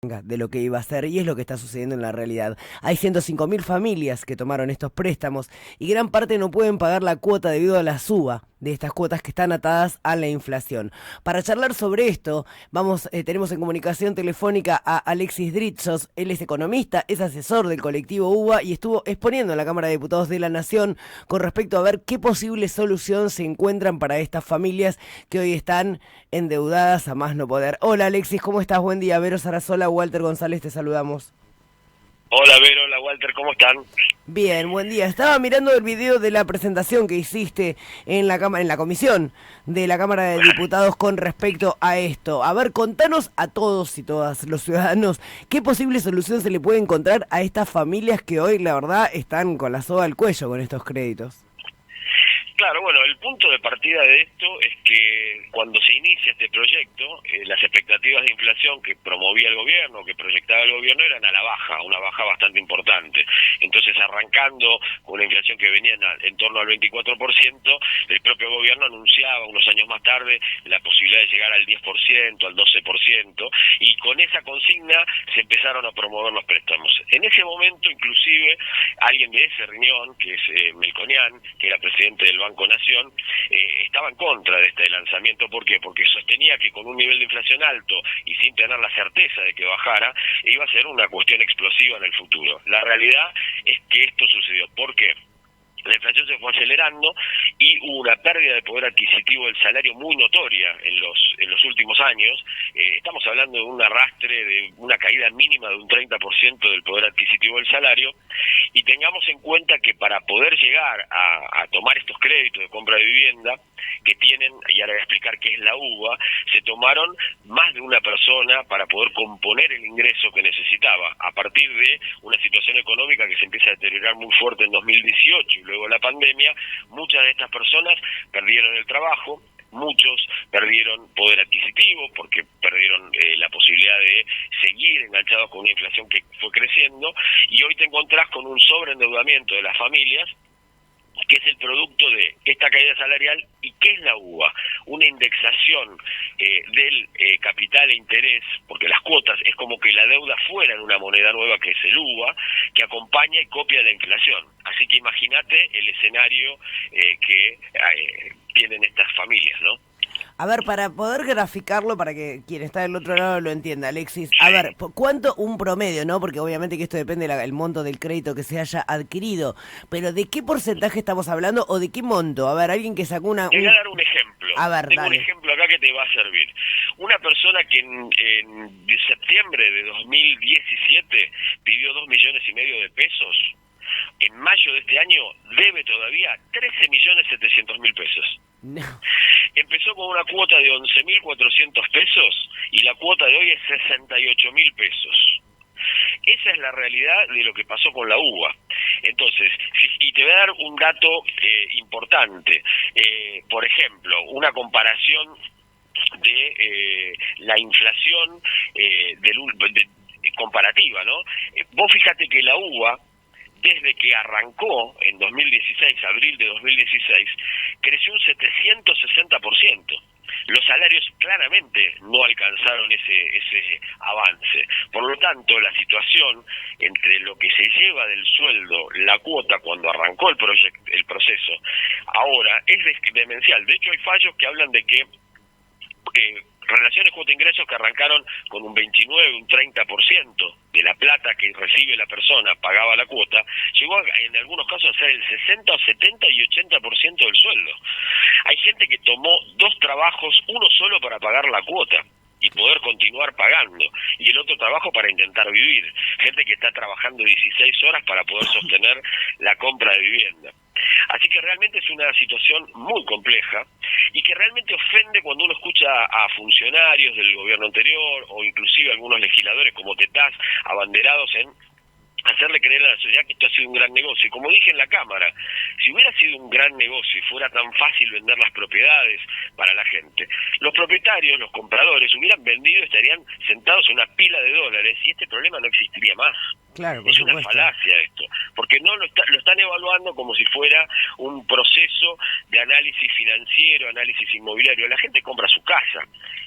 de lo que iba a ser y es lo que está sucediendo en la realidad. Hay 105.000 familias que tomaron estos préstamos y gran parte no pueden pagar la cuota debido a la suba de estas cuotas que están atadas a la inflación. Para charlar sobre esto, tenemos en comunicación telefónica a Alexis Dritsos. Él es economista, es asesor del colectivo UBA y estuvo exponiendo en la Cámara de Diputados de la Nación con respecto a ver qué posible solución se encuentran para estas familias que hoy están endeudadas a más no poder. Hola Alexis, ¿cómo estás? Buen día. Vero Sarasola, Walter González, te saludamos. Hola Vero, hola Walter, ¿cómo están? Bien, buen día. Estaba mirando el video de la presentación que hiciste en la comisión de la Cámara de Diputados con respecto a esto. A ver, contanos a todos y todas los ciudadanos qué posible solución se le puede encontrar a estas familias que hoy, la verdad, están con la soga al cuello con estos créditos. Claro, bueno, el punto de partida de esto es que cuando se inicia este proyecto, las expectativas de inflación que promovía el gobierno, que proyectaba el gobierno, eran a la baja, una baja bastante importante. Entonces, arrancando con una inflación que venía en torno al 24%, el propio gobierno anunciaba unos años más tarde la posibilidad de llegar al 10%, al 12%, y con esa consigna se empezaron a promover los préstamos. En ese momento, inclusive, alguien de ese riñón, que es Melconian, que era presidente del Banco Nación, estaba en contra de este lanzamiento. ¿Por qué? Porque sostenía que con un nivel de inflación alto y sin tener la certeza de que bajara, iba a ser una cuestión explosiva en el futuro. La realidad es que esto sucedió. ¿Por qué? La inflación se fue acelerando y hubo una pérdida de poder adquisitivo del salario muy notoria en los últimos años. Estamos hablando de un arrastre, de una caída mínima de un 30% del poder adquisitivo del salario, y tengamos en cuenta que para poder llegar a tomar estos créditos de compra de vivienda que tienen, y ahora voy a explicar qué es la UBA, se tomaron más de una persona para poder componer el ingreso que necesitaba, a partir de una situación económica que se empieza a deteriorar muy fuerte en 2018 y luego la pandemia. Muchas de estas personas perdieron el trabajo, muchos perdieron poder adquisitivo porque perdieron la posibilidad de seguir enganchados con una inflación que fue creciendo, y hoy te encontrás con un sobreendeudamiento de las familias, que es el producto de esta caída salarial. ¿Y qué es la UBA? Una indexación del capital e interés, porque las cuotas es como que la deuda fuera en una moneda nueva que es el UBA, que acompaña y copia la inflación. Así que imagínate el escenario que tienen estas familias, ¿no? A ver, para poder graficarlo, para que quien está del otro lado lo entienda, Alexis, a ver, ¿cuánto un promedio, no? Porque obviamente que esto depende del monto del crédito que se haya adquirido, pero ¿de qué porcentaje estamos hablando o de qué monto? A ver, alguien que sacó Te voy a dar un ejemplo. A ver, Tengo dale. un ejemplo acá que te va a servir. Una persona que en septiembre de 2017 pidió 2,5 millones de pesos, en mayo de este año debe todavía 13,700,000 pesos. No. Empezó con una cuota de 11,400 pesos y la cuota de hoy es 68,000 pesos. Esa es la realidad de lo que pasó con la UBA. Entonces, y te voy a dar un dato importante. Por ejemplo, una comparación de la inflación comparativa, ¿no? Vos fíjate que la UBA, desde que arrancó en 2016, abril de 2016, creció un 760%. Los salarios claramente no alcanzaron ese avance. Por lo tanto, la situación entre lo que se lleva del sueldo, la cuota cuando arrancó el proceso, ahora es demencial. De hecho, hay fallos que hablan de que relaciones cuota-ingresos que arrancaron con un 29, un 30% de la plata que recibe la persona, pagaba la cuota, llegó en algunos casos a ser el 60, 70 y 80% del sueldo. Hay gente que tomó 2 trabajos, uno solo para pagar la cuota y poder continuar pagando, y el otro trabajo para intentar vivir. Gente que está trabajando 16 horas para poder sostener la compra de vivienda. Así que realmente es una situación muy compleja y que realmente ofende cuando uno escucha a funcionarios del gobierno anterior o inclusive algunos legisladores como Tetaz abanderados en hacerle creer a la sociedad que esto ha sido un gran negocio. Y como dije en la Cámara, si hubiera sido un gran negocio y fuera tan fácil vender las propiedades para la gente, los propietarios, los compradores, hubieran vendido, estarían sentados en una pila de dólares y este problema no existiría más. Claro, por Es una supuesto. falacia esto. porque no lo están evaluando como si fuera un proceso de análisis financiero, análisis inmobiliario. La gente compra su casa,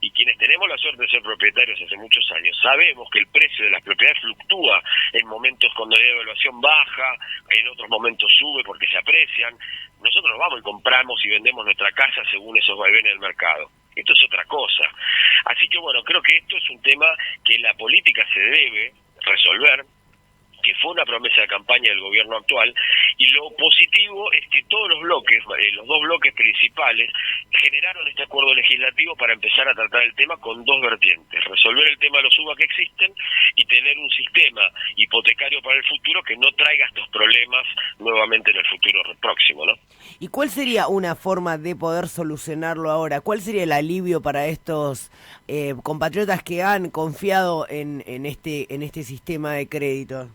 y quienes tenemos la suerte de ser propietarios hace muchos años, sabemos que el precio de las propiedades fluctúa en momentos cuando la evaluación baja, en otros momentos sube porque se aprecian. Nosotros vamos y compramos y vendemos nuestra casa según esos vaivenes del mercado. Esto es otra cosa. Así que bueno, creo que esto es un tema que en la política se debe resolver, que fue una promesa de campaña del gobierno actual, y lo positivo es que todos los bloques, los dos bloques principales, generaron este acuerdo legislativo para empezar a tratar el tema con dos vertientes: resolver el tema de los UBA que existen y tener un sistema hipotecario para el futuro que no traiga estos problemas nuevamente en el futuro próximo, ¿no? ¿Y cuál sería una forma de poder solucionarlo ahora? ¿Cuál sería el alivio para estos compatriotas que han confiado en este sistema de crédito?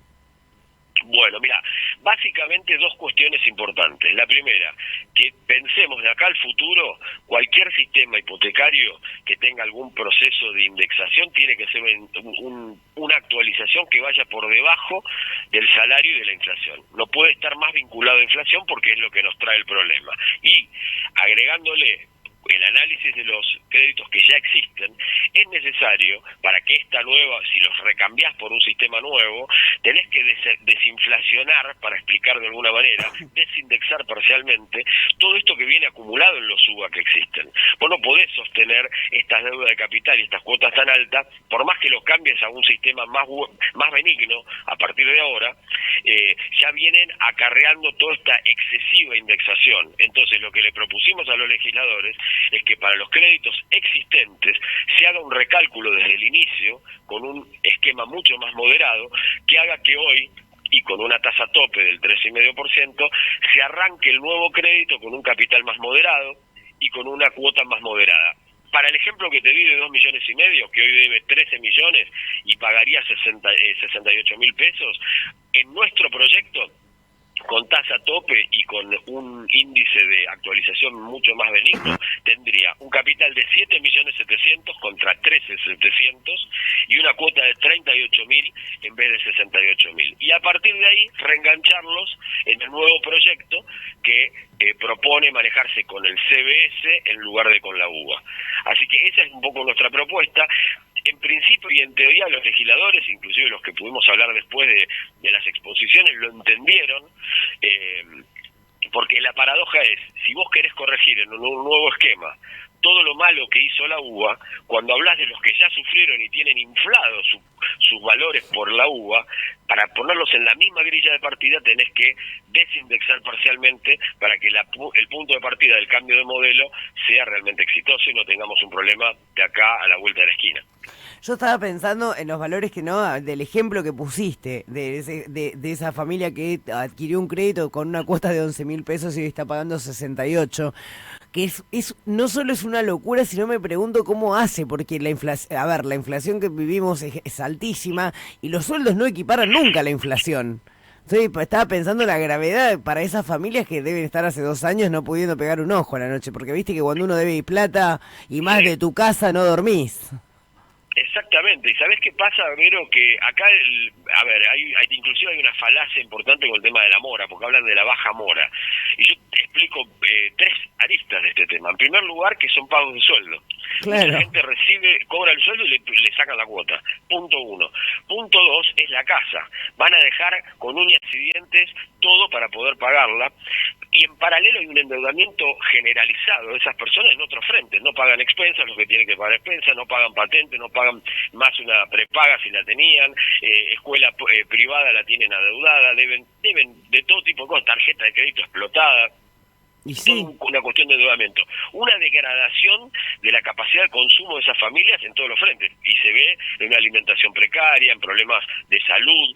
Bueno, mira, básicamente dos cuestiones importantes. La primera, que pensemos de acá al futuro, cualquier sistema hipotecario que tenga algún proceso de indexación tiene que ser una actualización que vaya por debajo del salario y de la inflación. No puede estar más vinculado a inflación porque es lo que nos trae el problema. Y agregándole el análisis de los créditos que ya existen, es necesario para que esta nueva, si los recambiás por un sistema nuevo, tenés que desinflacionar, para explicar de alguna manera, desindexar parcialmente todo esto que viene acumulado en los UBA que existen. Vos no podés sostener estas deudas de capital y estas cuotas tan altas, por más que los cambies a un sistema más benigno a partir de ahora, ya vienen acarreando toda esta excesiva indexación. Entonces lo que le propusimos a los legisladores es que para los créditos existentes se haga un recálculo desde el inicio con un esquema mucho más moderado, que haga que hoy, y con una tasa tope del 3,5%, se arranque el nuevo crédito con un capital más moderado y con una cuota más moderada. Para el ejemplo que te di de 2,5 millones, que hoy debe 13 millones y pagaría 68.000 pesos, en nuestro proyecto, con tasa tope y con un índice de actualización mucho más benigno, tendría un capital de 7.700.000 contra 13.700 y una cuota de 38.000 en vez de 68.000. Y a partir de ahí, reengancharlos en el nuevo proyecto que propone manejarse con el CBS en lugar de con la UBA. Así que esa es un poco nuestra propuesta. En principio y en teoría los legisladores, inclusive los que pudimos hablar después de las exposiciones, lo entendieron, porque la paradoja es, si vos querés corregir en un nuevo esquema todo lo malo que hizo la UBA, cuando hablas de los que ya sufrieron y tienen inflados sus valores por la UBA, para ponerlos en la misma grilla de partida tenés que desindexar parcialmente para que el punto de partida del cambio de modelo sea realmente exitoso y no tengamos un problema de acá a la vuelta de la esquina. Yo estaba pensando en los valores del ejemplo que pusiste, de esa familia que adquirió un crédito con una cuota de 11.000 pesos y está pagando 68, que no solo es una locura, sino me pregunto cómo hace, porque la inflación que vivimos es altísima y los sueldos no equiparan nunca a la inflación. Estaba pensando en la gravedad para esas familias que deben estar hace 2 años no pudiendo pegar un ojo a la noche, porque viste que cuando uno debe plata y más de tu casa no dormís. Exactamente, y ¿sabés qué pasa, Vero? Que acá, inclusive hay una falacia importante con el tema de la mora, porque hablan de la baja mora. Y yo te explico 3 aristas de este tema. En primer lugar, que son pagos de sueldo. Claro. La gente cobra el sueldo y le sacan la cuota. Punto 1. Punto 2 es la casa. Van a dejar con uñas y dientes todo para poder pagarla. Y en paralelo hay un endeudamiento generalizado de esas personas en otros frentes. No pagan expensas, los que tienen que pagar expensas, no pagan patente, no pagan más una prepaga si la tenían, escuela privada la tienen adeudada, deben de todo tipo de cosas, tarjeta de crédito explotada. Y sí. Una cuestión de endeudamiento, una degradación de la capacidad de consumo de esas familias en todos los frentes, y se ve en una alimentación precaria, en problemas de salud,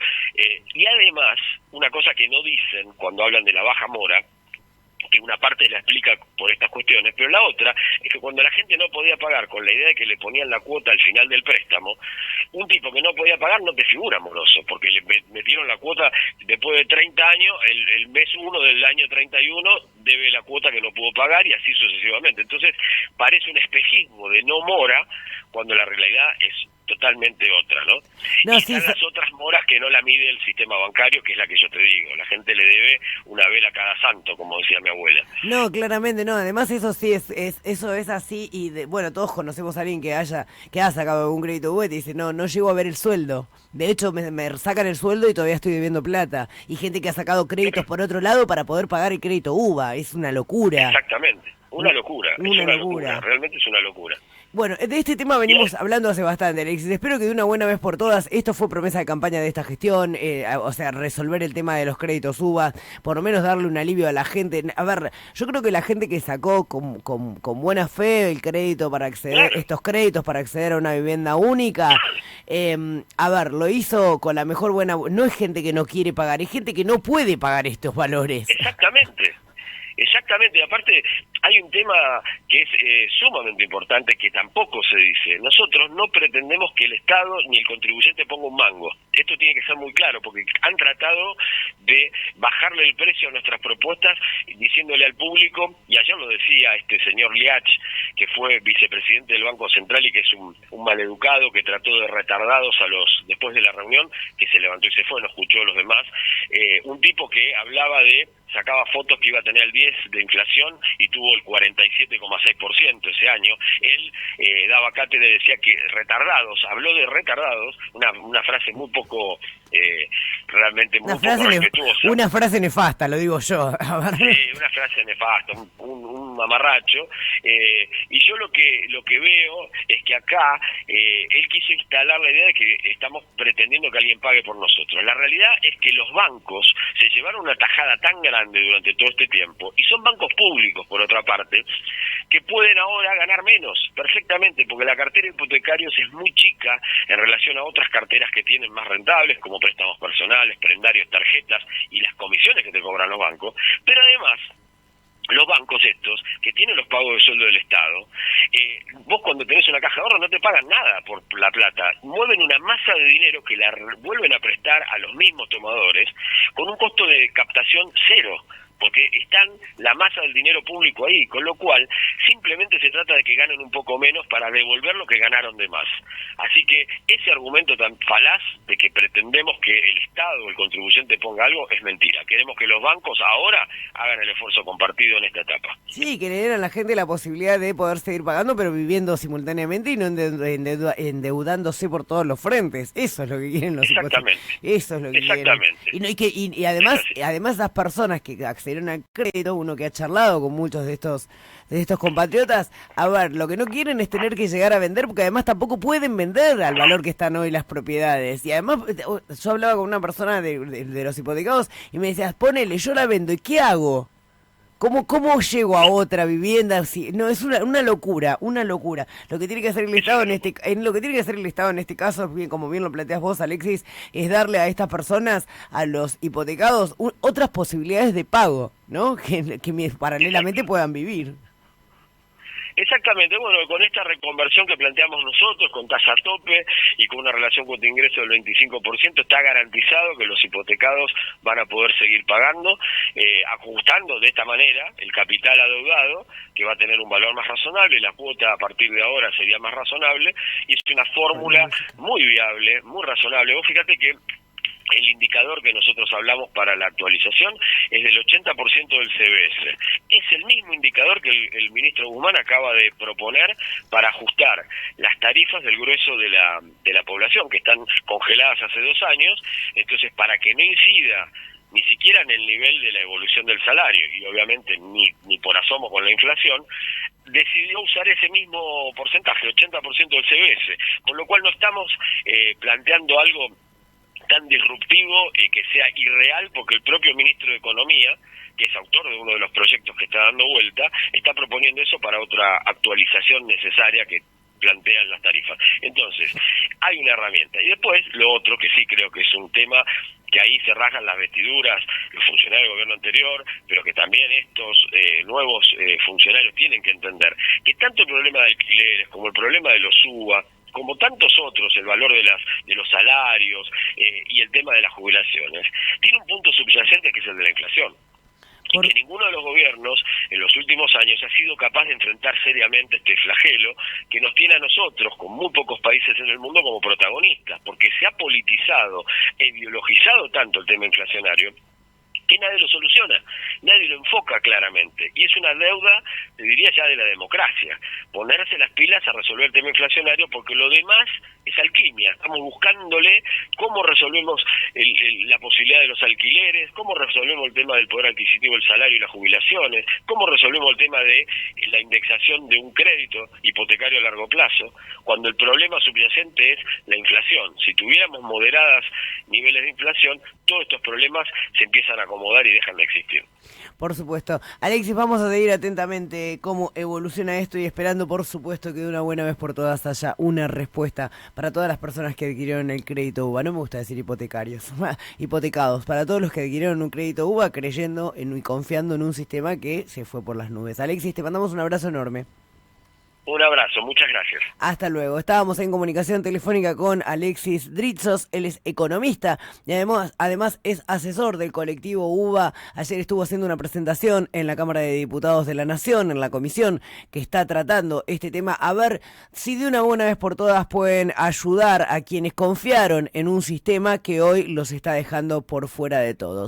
y además, una cosa que no dicen cuando hablan de la baja mora, que una parte la explica por estas cuestiones, pero la otra es que cuando la gente no podía pagar con la idea de que le ponían la cuota al final del préstamo, un tipo que no podía pagar no te figura moroso, porque le metieron la cuota después de 30 años, el mes 1 del año 31 debe la cuota que no pudo pagar y así sucesivamente. Entonces parece un espejismo de no mora cuando la realidad es totalmente otra, ¿no? No, y sí, están las otras horas que no la mide el sistema bancario, que es la que yo te digo. La gente le debe una vela a cada santo, como decía mi abuela. No, claramente no. Además eso sí eso es así y bueno, todos conocemos a alguien que ha sacado algún crédito web y dice, no llego a ver el sueldo. De hecho, me sacan el sueldo y todavía estoy debiendo plata. Y gente que ha sacado créditos por otro lado para poder pagar el crédito UVA. Es una locura. Exactamente. Una locura. Una locura. Realmente es una locura. Bueno, de este tema venimos hablando hace bastante, Alexis. Espero que de una buena vez por todas, esto fue promesa de campaña de esta gestión, o sea, resolver el tema de los créditos UVA, por lo menos darle un alivio a la gente. A ver, yo creo que la gente que sacó con buena fe el crédito para acceder, estos créditos para acceder a una vivienda única, a ver, lo hizo con la mejor buena. No es gente que no quiere pagar, es gente que no puede pagar estos valores. Exactamente. Exactamente, aparte hay un tema que es sumamente importante que tampoco se dice. Nosotros no pretendemos que el Estado ni el contribuyente ponga un mango. Esto tiene que ser muy claro, porque han tratado de bajarle el precio a nuestras propuestas diciéndole al público, y ayer lo decía este señor Liach, que fue vicepresidente del Banco Central y que es un maleducado que trató de retardados después de la reunión, que se levantó y se fue, no escuchó a los demás, un tipo que hablaba sacaba fotos que iba a tener el 10 de inflación y tuvo el 47,6% ese año. Él daba cátedra y decía que retardados, habló de retardados, una frase muy poco, realmente muy poco respetuosa. Una frase nefasta, lo digo yo. Sí, una frase nefasta, un mamarracho. Y yo lo que veo es que acá él quiso instalar la idea de que estamos pretendiendo que alguien pague por nosotros. La realidad es que los bancos se llevaron una tajada tan grande durante todo este tiempo, y son bancos públicos, por otra parte, que pueden ahora ganar menos, perfectamente, porque la cartera de hipotecarios es muy chica en relación a otras carteras que tienen más rentables, como préstamos personales, prendarios, tarjetas y las comisiones que te cobran los bancos, pero además los bancos estos, que tienen los pagos de sueldo del Estado, vos cuando tenés una caja de ahorro no te pagan nada por la plata, mueven una masa de dinero que la vuelven a prestar a los mismos tomadores con un costo de captación cero, porque están la masa del dinero público ahí, con lo cual simplemente se trata de que ganen un poco menos para devolver lo que ganaron de más. Así que ese argumento tan falaz de que pretendemos que el Estado o el contribuyente ponga algo es mentira. Queremos que los bancos ahora hagan el esfuerzo compartido en esta etapa. Sí, que le den a la gente la posibilidad de poder seguir pagando, pero viviendo simultáneamente y no endeudándose por todos los frentes. Eso es lo que quieren los Exactamente. Eso es lo que Exactamente. quieren. Y además las personas que accedieron al crédito, uno que ha charlado con muchos de estos compatriotas, a ver, lo que no quieren es tener que llegar a vender, porque además tampoco pueden vender al valor que están hoy las propiedades. Y además, yo hablaba con una persona de los hipotecados y me decía, ponele, yo la vendo, ¿y qué hago? ¿Cómo llego a otra vivienda? No, es una locura, una locura. Lo que tiene que hacer el Estado en este caso, bien, como bien lo planteas vos, Alexis, es darle a estas personas, a los hipotecados, otras posibilidades de pago, ¿no? Que paralelamente puedan vivir. Exactamente, bueno, con esta reconversión que planteamos nosotros, con tasa tope y con una relación cuota-ingreso del 25%, está garantizado que los hipotecados van a poder seguir pagando, ajustando de esta manera el capital adeudado, que va a tener un valor más razonable, la cuota a partir de ahora sería más razonable, y es una fórmula muy viable, muy razonable. Vos fíjate que el indicador que nosotros hablamos para la actualización es del 80% del CBS. Es el mismo indicador que el ministro Guzmán acaba de proponer para ajustar las tarifas del grueso de la población, que están congeladas hace 2 años. Entonces, para que no incida ni siquiera en el nivel de la evolución del salario, y obviamente ni por asomo con la inflación, decidió usar ese mismo porcentaje, 80% del CBS, con lo cual no estamos planteando algo tan disruptivo que sea irreal, porque el propio ministro de Economía, que es autor de uno de los proyectos que está dando vuelta, está proponiendo eso para otra actualización necesaria que plantean las tarifas. Entonces, hay una herramienta. Y después, lo otro, que sí creo que es un tema que ahí se rasgan las vestiduras los funcionarios del gobierno anterior, pero que también estos nuevos funcionarios tienen que entender que tanto el problema de alquileres como el problema de los UBA, como tantos otros, el valor de los salarios y el tema de las jubilaciones, tiene un punto subyacente que es el de la inflación. y que ninguno de los gobiernos en los últimos años ha sido capaz de enfrentar seriamente este flagelo que nos tiene a nosotros, con muy pocos países en el mundo, como protagonistas, porque se ha politizado e ideologizado tanto el tema inflacionario que nadie lo soluciona, nadie lo enfoca claramente, y es una deuda, te diría ya, de la democracia, ponerse las pilas a resolver el tema inflacionario, porque lo demás es alquimia. Estamos buscándole cómo resolvemos la posibilidad de los alquileres, cómo resolvemos el tema del poder adquisitivo del salario y las jubilaciones, cómo resolvemos el tema de la indexación de un crédito hipotecario a largo plazo, cuando el problema subyacente es la inflación. Si tuviéramos moderadas niveles de inflación, todos estos problemas se empiezan a acomodar y dejan de existir. Por supuesto. Alexis, vamos a seguir atentamente cómo evoluciona esto y esperando, por supuesto, que de una buena vez por todas haya una respuesta para todas las personas que adquirieron el crédito UVA. No me gusta decir hipotecarios, hipotecados. Para todos los que adquirieron un crédito UVA creyendo y confiando en un sistema que se fue por las nubes. Alexis, te mandamos un abrazo enorme. Un abrazo, muchas gracias. Hasta luego. Estábamos en comunicación telefónica con Alexis Dritsos, él es economista y además es asesor del colectivo UVA. Ayer estuvo haciendo una presentación en la Cámara de Diputados de la Nación, en la comisión que está tratando este tema, a ver si de una buena vez por todas pueden ayudar a quienes confiaron en un sistema que hoy los está dejando por fuera de todo.